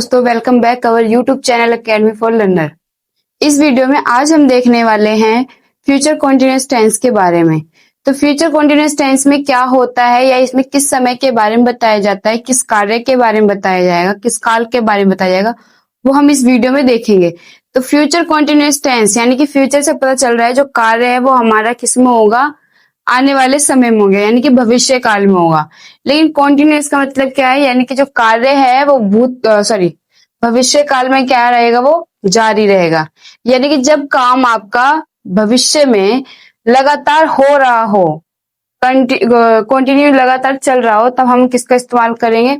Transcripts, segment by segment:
दोस्तों, welcome back our YouTube channel academy for learner. इस video में आज हम देखने वाले हैं फ्यूचर कॉन्टिन्यूअस टेंस के बारे में। तो फ्यूचर कॉन्टिन्यूअस टेंस में क्या होता है या इसमें किस समय के बारे में बताया जाता है, किस कार्य के बारे में बताया जाएगा, किस काल के बारे में बताया जाएगा, वो हम इस वीडियो में देखेंगे। तो फ्यूचर कॉन्टिन्यूअस टेंस यानी कि फ्यूचर से पता चल रहा है जो कार्य है वो हमारा किस में होगा, आने वाले समय में होगा यानी कि भविष्य काल में होगा। लेकिन कॉन्टिन्यूअस का मतलब क्या है, यानी कि जो कार्य है वो भविष्य काल में क्या रहेगा, वो जारी रहेगा। यानी कि जब काम आपका भविष्य में लगातार हो रहा हो, कंटिन्यू लगातार चल रहा हो, तब हम किसका इस्तेमाल करेंगे,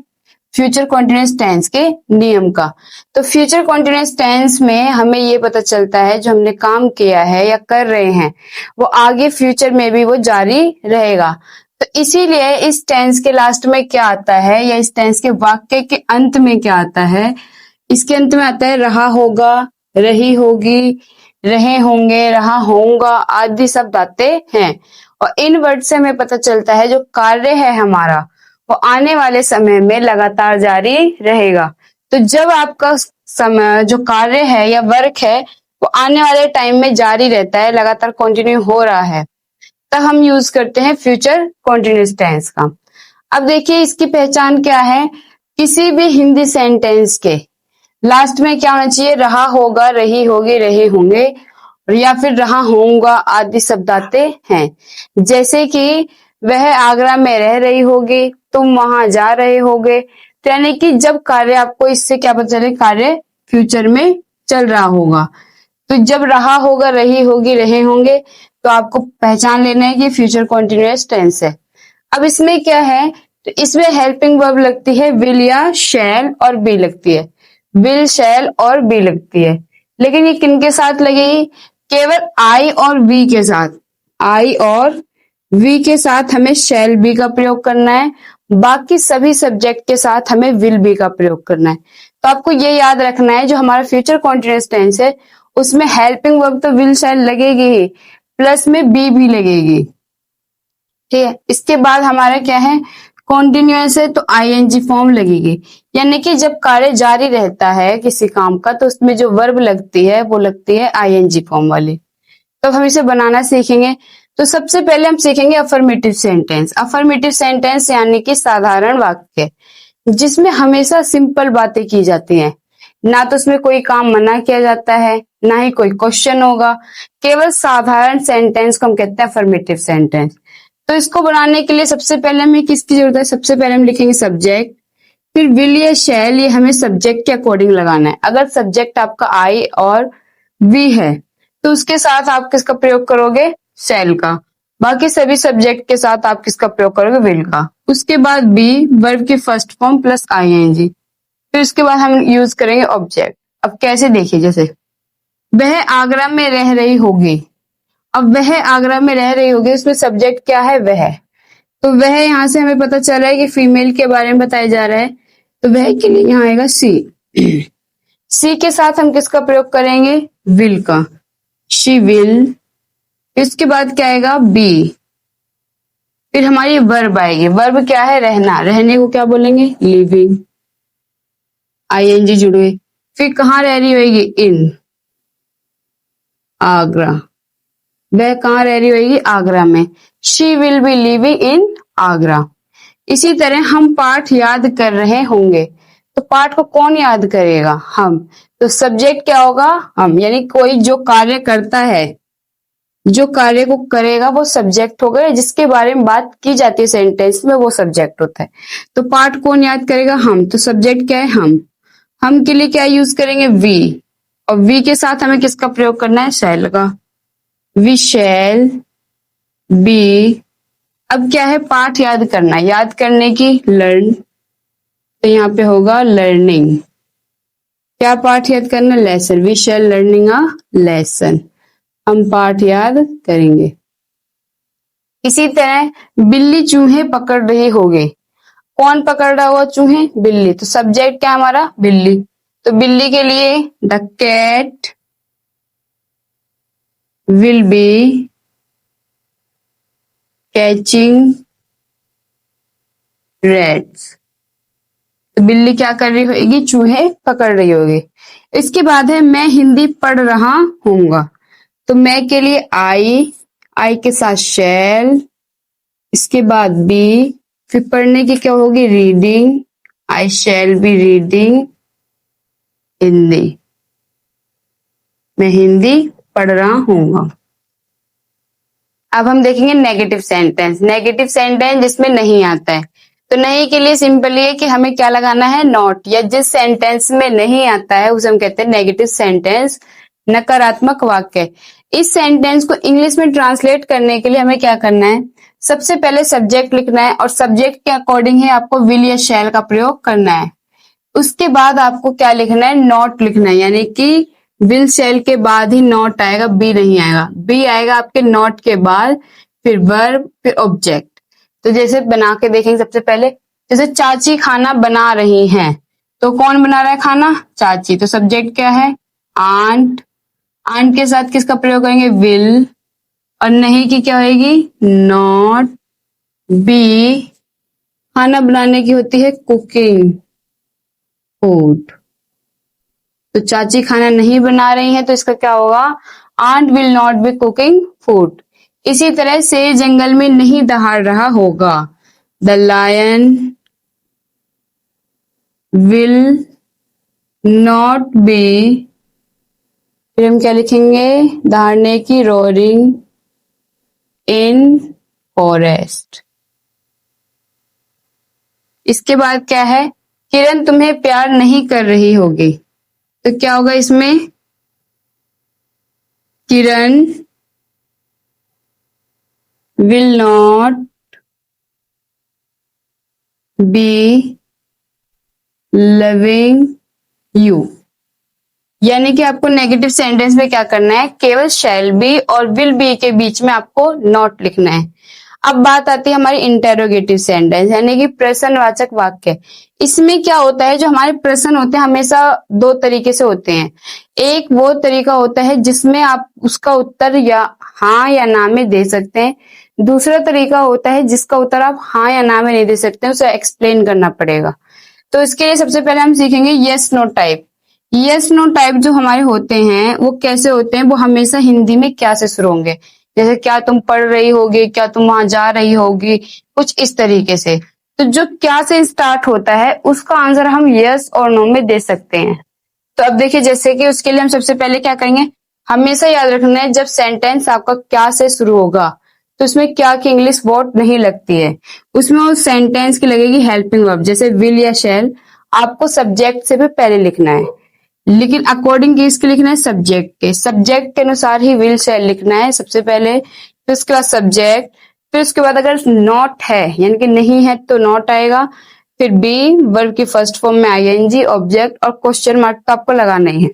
फ्यूचर कॉन्टिन्यूअस टेंस के नियम का। तो फ्यूचर कॉन्टिन्यूअस टेंस में हमें ये पता चलता है जो हमने काम किया है या कर रहे हैं वो आगे फ्यूचर में भी वो जारी रहेगा। तो इसीलिए इस टेंस के लास्ट में क्या आता है या इस टेंस के वाक्य के अंत में क्या आता है, इसके अंत में आता है रहा होगा, रही होगी, रहे होंगे, रहा होऊंगा आदि शब्द आते हैं। और इन वर्ड से हमें पता चलता है जो कार्य है हमारा वो आने वाले समय में लगातार जारी रहेगा। तो जब आपका समय जो कार्य है या वर्क है वो आने वाले टाइम में जारी रहता है, लगातार कंटिन्यू हो रहा है, तब हम यूज करते हैं फ्यूचर कॉन्टिन्यूअस टेंस का। अब देखिए इसकी पहचान क्या है, किसी भी हिंदी सेंटेंस के लास्ट में क्या होना चाहिए, रहा होगा, रही होगी, रहे होंगे या फिर रहा होऊंगा आदि शब्द आते हैं। जैसे कि वह आगरा में रह रही होगी, तुम वहां जा रहे होगे। तो यानी कि जब कार्य, आपको इससे क्या पता चले, कार्य फ्यूचर में चल रहा होगा। तो जब रहा होगा, रही होगी, रहे होंगे, तो आपको पहचान लेना है कि फ्यूचर कॉन्टिन्यूअस टेंस है। अब इसमें क्या है, तो इसमें हेल्पिंग वर्ब लगती है विल या शैल, और बी लगती है विल, शैल और बी लगती है। लेकिन ये किन के साथ लगेगी, केवल आई और वी के साथ। आई और वी के साथ हमें शैल बी का प्रयोग करना है, बाकी सभी सब्जेक्ट के साथ हमें विल बी का प्रयोग करना है। तो आपको ये याद रखना है जो हमारा फ्यूचर कॉन्टिन्यूअस टेंस है उसमें हेल्पिंग वर्ब तो विल शैल लगेगी ही, प्लस में बी भी लगेगी। ठीक है, इसके बाद हमारा क्या है, कॉन्टिन्यूअस है तो आईएनजी फॉर्म लगेगी। यानी कि जब कार्य जारी रहता है किसी काम का तो उसमें जो वर्ब लगती है वो लगती है आईएनजी फॉर्म वाली। तो हम इसे बनाना सीखेंगे। तो सबसे पहले हम सीखेंगे अफर्मेटिव सेंटेंस। अफर्मेटिव सेंटेंस यानी कि साधारण वाक्य जिसमें हमेशा सिंपल बातें की जाती हैं, ना तो उसमें कोई काम मना किया जाता है, ना ही कोई क्वेश्चन होगा, केवल साधारण सेंटेंस को हम कहते हैं अफर्मेटिव सेंटेंस। तो इसको बनाने के लिए सबसे पहले हमें किसकी जरूरत है, सबसे पहले हम लिखेंगे सब्जेक्ट, फिर विल या शैल, ये हमें सब्जेक्ट के अकॉर्डिंग लगाना है। अगर सब्जेक्ट आपका आई और वी है तो उसके साथ आप किसका प्रयोग करोगे, शैल का। बाकी सभी सब्जेक्ट के साथ आप किसका प्रयोग करोगे, विल का। उसके बाद बी, वर्ब की फर्स्ट फॉर्म प्लस आईएनजी। फिर उसके बाद हम यूज करेंगे ऑब्जेक्ट। अब कैसे, देखिए जैसे वह आगरा में रह रही होगी। अब वह आगरा में रह रही होगी, उसमें सब्जेक्ट क्या है, वह। तो वह यहाँ से हमें पता चल रहा है कि फीमेल के बारे में बताया जा रहा है, तो वह के लिए यहाँ आएगा सी। सी के साथ हम किसका प्रयोग करेंगे, विल का, शी विल। इसके बाद क्या आएगा, बी। फिर हमारी वर्ब आएगी, वर्ब क्या है, रहना, रहने को क्या बोलेंगे, लिविंग, आईएनजी जुड़े। फिर कहाँ रह रही होगी, इन आगरा, वह कहाँ रह रही होगी, आगरा में, she will be living in Agra. इसी तरह हम पाठ याद कर रहे होंगे, तो पाठ को कौन याद करेगा, हम। तो सब्जेक्ट क्या होगा, हम, यानी कोई जो कार्य करता है, जो कार्य को करेगा वो सब्जेक्ट होगा, जिसके बारे में बात की जाती है सेंटेंस में वो सब्जेक्ट होता है। तो पाठ कौन याद करेगा, हम। तो सब्जेक्ट क्या है, हम के लिए क्या यूज करेंगे, वी। और वी के साथ हमें किसका प्रयोग करना है, शैल का, वी शैल बी। अब क्या है, पाठ याद करना, याद करने की लर्न, तो यहाँ पे होगा लर्निंग। क्या पाठ याद करना, lesson, we shall learning a lesson, हम पाठ याद करेंगे। इसी तरह बिल्ली चूहे पकड़ रही होगी, कौन पकड़ रहा होगा, चूहे, बिल्ली। तो सब्जेक्ट क्या हमारा, बिल्ली। तो बिल्ली के लिए the cat will be catching rats. तो बिल्ली क्या कर रही होगी, चूहे पकड़ रही होगी। इसके बाद है मैं हिंदी पढ़ रहा हूँगा। तो मैं के लिए आई के साथ शैल, इसके बाद बी, फिर पढ़ने की क्या होगी, reading, I shall be reading Hindi, मैं हिंदी पढ़ रहा हूँगा। अब हम देखेंगे नेगेटिव सेंटेंस। नेगेटिव सेंटेंस जिसमें नहीं आता है, तो नहीं के लिए सिंपल ये कि हमें क्या लगाना है, नॉट, या जिस सेंटेंस में नहीं आता है उसे हम कहते हैं नेगेटिव सेंटेंस, नकारात्मक वाक्य। इस सेंटेंस को इंग्लिश में ट्रांसलेट करने के लिए हमें क्या करना है, सबसे पहले सब्जेक्ट लिखना है और सब्जेक्ट के अकॉर्डिंग ही आपको विल या शैल का प्रयोग करना है। उसके बाद आपको क्या लिखना है, नॉट लिखना है, यानी कि विल शैल के बाद ही नॉट आएगा, बी नहीं आएगा। बी आएगा आपके नॉट के बाद, फिर वर्ब, फिर ऑब्जेक्ट। तो जैसे बना के देखेंगे सबसे पहले, जैसे चाची खाना बना रही हैं, तो कौन बना रहा है खाना, चाची। तो सब्जेक्ट क्या है, आंट। आंट के साथ किसका प्रयोग करेंगे, विल, और नहीं की क्या होगी, नॉट। बी, खाना बनाने की होती है कुकिंग, फूड। तो चाची खाना नहीं बना रही है, तो इसका क्या होगा, ant will not be cooking food. इसी तरह से जंगल में नहीं दहाड़ रहा होगा, the lion will not be, फिर हम क्या लिखेंगे, दहाड़ने की, रोरिंग इन फॉरेस्ट। इसके बाद क्या है, किरण तुम्हें प्यार नहीं कर रही होगी, तो क्या होगा इसमें, Kiran will not be loving you. यानी कि आपको नेगेटिव सेंटेंस में क्या करना है, केवल शैल बी और विल बी के बीच में आपको नॉट लिखना है। अब बात आती है हमारी इंटेरोगेटिव सेंटेंस, यानी कि प्रश्नवाचक वाक्य। इसमें क्या होता है, जो हमारे प्रश्न होते हैं हमेशा दो तरीके से होते हैं। एक वो तरीका होता है जिसमें आप उसका उत्तर या हाँ या ना में दे सकते हैं। दूसरा तरीका होता है जिसका उत्तर आप हाँ या ना में नहीं दे सकते, उसे एक्सप्लेन करना पड़ेगा। तो इसके लिए सबसे पहले हम सीखेंगे yes no type. Yes no type जो हमारे होते हैं वो कैसे होते हैं, वो हमेशा हिंदी में क्या से शुरू होंगे, जैसे क्या तुम पढ़ रही होगी, क्या तुम वहां जा रही होगी, कुछ इस तरीके से। तो जो क्या से स्टार्ट होता है उसका आंसर हम यस और नो में दे सकते हैं। तो अब देखिए, जैसे कि उसके लिए हम सबसे पहले क्या करेंगे, हमेशा याद रखना है जब सेंटेंस आपका क्या से शुरू होगा तो उसमें क्या की इंग्लिश वर्ड नहीं लगती है, उसमें उस सेंटेंस की लगेगी हेल्पिंग वर्ब, जैसे विल या शैल। आपको सब्जेक्ट से भी पहले लिखना है, लेकिन अकॉर्डिंग किसके लिखना है, सब्जेक्ट के। सब्जेक्ट के अनुसार ही विल शैल लिखना है सबसे पहले, फिर उसके बाद सब्जेक्ट, फिर उसके बाद अगर नॉट है यानी कि नहीं है तो नॉट आएगा, फिर बी, वर्ब की फर्स्ट फॉर्म में आईएनजी, ऑब्जेक्ट, और क्वेश्चन मार्क तो आपको लगाना ही है।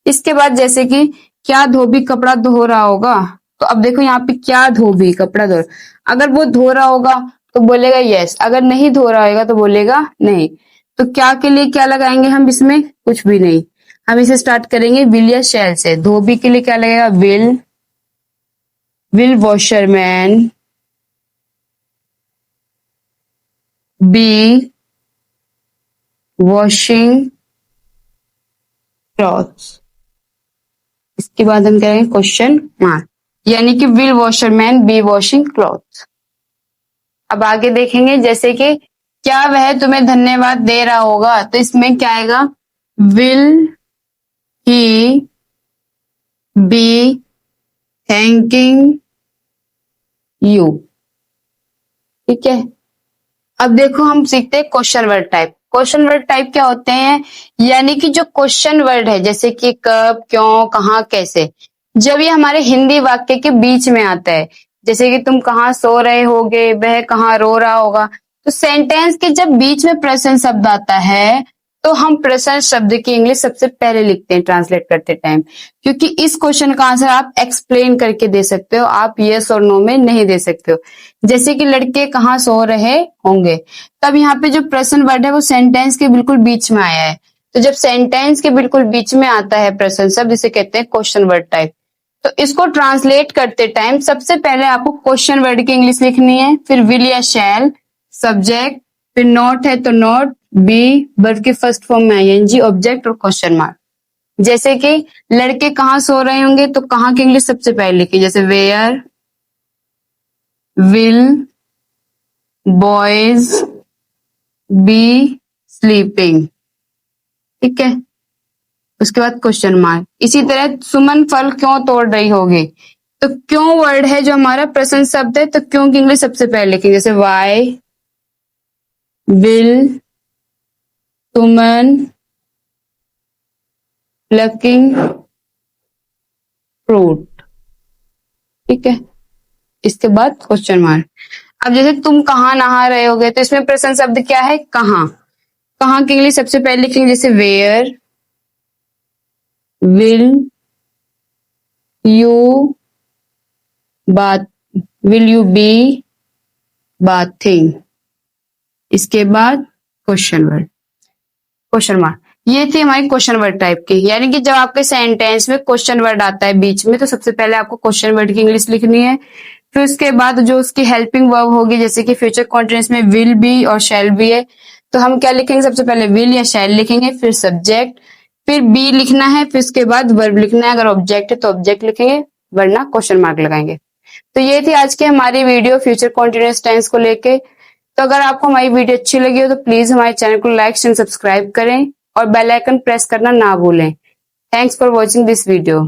इसके बाद जैसे कि क्या धोबी कपड़ा धो रहा होगा, तो अब देखो यहाँ पे क्या धोबी कपड़ा धो, अगर वो धो रहा होगा तो बोलेगा यस, अगर नहीं धो रहा होगा तो बोलेगा नहीं। तो क्या के लिए क्या लगाएंगे हम, इसमें कुछ भी नहीं, हम इसे स्टार्ट करेंगे विल या शैल से। धोबी के लिए क्या लगेगा, will washerman be washing clothes. इसके बाद हम करेंगे क्वेश्चन मार्क, यानी कि will washerman be washing clothes. अब आगे देखेंगे, जैसे कि क्या वह तुम्हें धन्यवाद दे रहा होगा, तो इसमें क्या आएगा, will he B thanking you. ठीक है, अब देखो हम सीखते हैं question word type. Question word type क्या होते हैं, यानी कि जो क्वेश्चन वर्ड है जैसे कि कब, क्यों, कहाँ, कैसे, जब ये हमारे हिंदी वाक्य के बीच में आता है, जैसे कि तुम कहाँ सो रहे होगे, वह कहाँ रो रहा होगा, तो सेंटेंस के जब बीच में प्रश्न शब्द आता है तो हम प्रश्न शब्द की इंग्लिश सबसे पहले लिखते हैं ट्रांसलेट करते टाइम, क्योंकि इस क्वेश्चन का आंसर आप एक्सप्लेन करके दे सकते हो, आप यस और नो में नहीं दे सकते हो। जैसे कि लड़के कहाँ सो रहे होंगे, तब यहाँ पे जो प्रश्न वर्ड है वो सेंटेंस के बिल्कुल बीच में आया है। तो जब सेंटेंस के बिल्कुल बीच में आता है प्रश्न शब्द, इसे कहते हैं क्वेश्चन वर्ड टाइप। तो इसको ट्रांसलेट करते टाइम सबसे पहले आपको क्वेश्चन वर्ड की इंग्लिश लिखनी है, फिर विल या शैल, सब्जेक्ट, फिर नॉट है तो नॉट, बी वर्ब की फर्स्ट फॉर्म में आईएनजी, ऑब्जेक्ट और क्वेश्चन मार्क। जैसे कि लड़के कहाँ सो रहे होंगे तो कहाँ की इंग्लिश सबसे पहले लिखी, जैसे where will boys be sleeping, ठीक है। उसके बाद क्वेश्चन मार्क। इसी तरह सुमन फल क्यों तोड़ रही होगी, तो क्यों वर्ड है जो हमारा प्रश्न शब्द है, तो क्यों की इंग्लिश सबसे पहले लिखेंगे, जैसे why will Suman plucking fruit, ठीक है। इसके बाद क्वेश्चन मार्क। अब जैसे तुम कहाँ नहा रहे होगे, तो इसमें प्रश्न शब्द क्या है, कहाँ। कहाँ के लिए सबसे पहले लिखेंगे, जैसे where will you bath will you be bathing. इसके बाद क्वेश्चन मार्क। ये थी हमारी क्वेश्चन वर्ड टाइप की, यानी कि जब आपके सेंटेंस में क्वेश्चन वर्ड आता है बीच में, तो सबसे पहले आपको क्वेश्चन वर्ड की इंग्लिश लिखनी है। फिर उसके बाद जो उसकी हेल्पिंग वर्ब होगी, जैसे कि फ्यूचर कॉन्टिन्यूअस में विल बी और शैल बी है, तो हम क्या लिखेंगे, सबसे पहले विल या शैल लिखेंगे, फिर सब्जेक्ट, फिर बी लिखना है, फिर उसके बाद वर्ब लिखना है। अगर ऑब्जेक्ट है तो ऑब्जेक्ट लिखेंगे, वरना क्वेश्चन मार्क लगाएंगे। तो ये थी आज की हमारी वीडियो फ्यूचर कॉन्टिन्यूअस टेंस को लेके। तो अगर आपको हमारी वीडियो अच्छी लगी हो तो प्लीज हमारे चैनल को लाइक एंड सब्सक्राइब करें और बेल आइकन प्रेस करना ना भूलें। Thanks for watching this video.